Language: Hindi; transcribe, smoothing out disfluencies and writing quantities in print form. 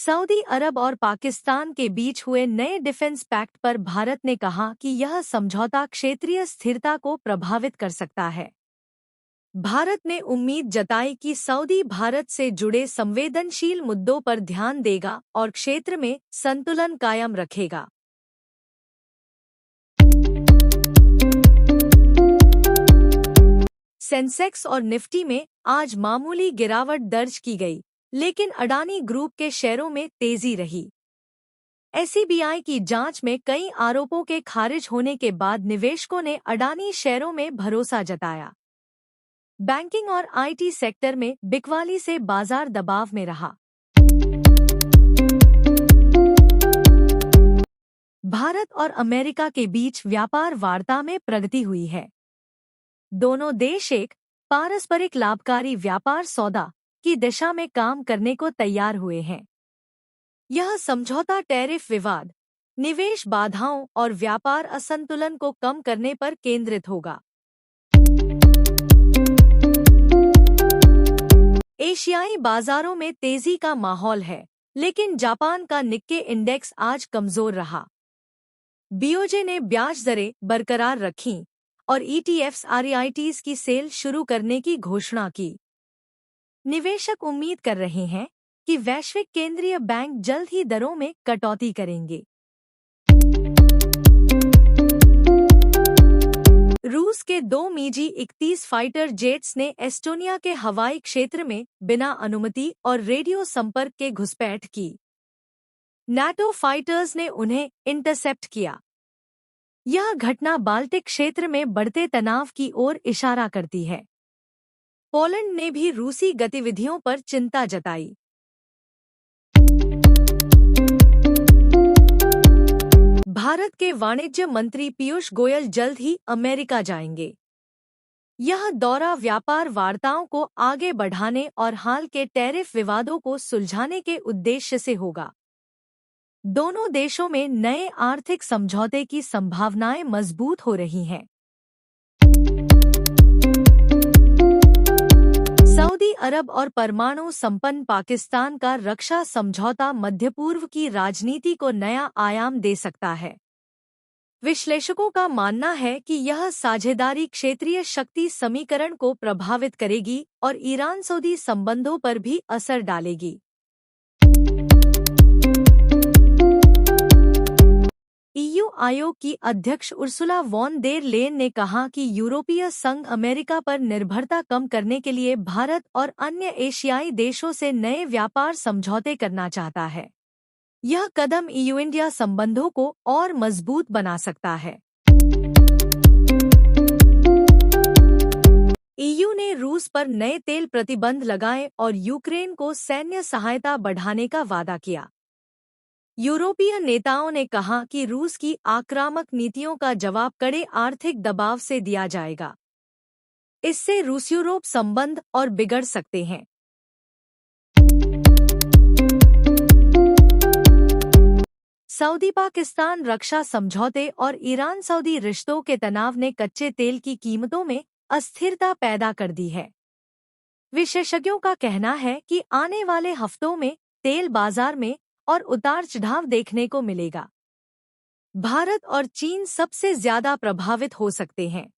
सऊदी अरब और पाकिस्तान के बीच हुए नए डिफेंस पैक्ट पर भारत ने कहा कि यह समझौता क्षेत्रीय स्थिरता को प्रभावित कर सकता है। भारत ने उम्मीद जताई कि सऊदी भारत से जुड़े संवेदनशील मुद्दों पर ध्यान देगा और क्षेत्र में संतुलन कायम रखेगा। सेंसेक्स और निफ्टी में आज मामूली गिरावट दर्ज की गई, लेकिन अडानी ग्रुप के शेयरों में तेजी रही। एसईबीआई की जांच में कई आरोपों के खारिज होने के बाद निवेशकों ने अडानी शेयरों में भरोसा जताया। बैंकिंग और आईटी सेक्टर में बिकवाली से बाजार दबाव में रहा। भारत और अमेरिका के बीच व्यापार वार्ता में प्रगति हुई है। दोनों देश एक पारस्परिक लाभकारी व्यापार सौदा की दिशा में काम करने को तैयार हुए हैं। यह समझौता टैरिफ विवाद, निवेश बाधाओं और व्यापार असंतुलन को कम करने पर केंद्रित होगा। एशियाई बाजारों में तेजी का माहौल है, लेकिन जापान का निक्के इंडेक्स आज कमजोर रहा। बीओजे ने ब्याज दरें बरकरार रखीं और ईटीएफ्स आरईआईटीज की सेल शुरू करने की घोषणा की। निवेशक उम्मीद कर रहे हैं कि वैश्विक केंद्रीय बैंक जल्द ही दरों में कटौती करेंगे। रूस के 2 मिजी-21 फाइटर जेट्स ने एस्टोनिया के हवाई क्षेत्र में बिना अनुमति और रेडियो संपर्क के घुसपैठ की। नाटो फाइटर्स ने उन्हें इंटरसेप्ट किया। यह घटना बाल्टिक क्षेत्र में बढ़ते तनाव की ओर इशारा करती है। पोलैंड ने भी रूसी गतिविधियों पर चिंता जताई। भारत के वाणिज्य मंत्री पीयूष गोयल जल्द ही अमेरिका जाएंगे। यह दौरा व्यापार वार्ताओं को आगे बढ़ाने और हाल के टैरिफ विवादों को सुलझाने के उद्देश्य से होगा। दोनों देशों में नए आर्थिक समझौते की संभावनाएं मजबूत हो रही हैं। सऊदी अरब और परमाणु संपन्न पाकिस्तान का रक्षा समझौता मध्य पूर्व की राजनीति को नया आयाम दे सकता है। विश्लेषकों का मानना है कि यह साझेदारी क्षेत्रीय शक्ति समीकरण को प्रभावित करेगी और ईरान सऊदी संबंधों पर भी असर डालेगी। ईयू आयोग की अध्यक्ष उर्सुला वॉन देर लेन ने कहा कि यूरोपीय संघ अमेरिका पर निर्भरता कम करने के लिए भारत और अन्य एशियाई देशों से नए व्यापार समझौते करना चाहता है। यह कदम ईयू-इंडिया संबंधों को और मजबूत बना सकता है। ईयू ने रूस पर नए तेल प्रतिबंध लगाए और यूक्रेन को सैन्य सहायता बढ़ाने का वादा किया। यूरोपीय नेताओं ने कहा कि रूस की आक्रामक नीतियों का जवाब कड़े आर्थिक दबाव से दिया जाएगा। इससे रूस-यूरोप संबंध और बिगड़ सकते हैं। सऊदी पाकिस्तान रक्षा समझौते और ईरान सऊदी रिश्तों के तनाव ने कच्चे तेल की कीमतों में अस्थिरता पैदा कर दी है। विशेषज्ञों का कहना है कि आने वाले हफ्तों में तेल बाजार में और उतार चढ़ाव देखने को मिलेगा। भारत और चीन सबसे ज्यादा प्रभावित हो सकते हैं।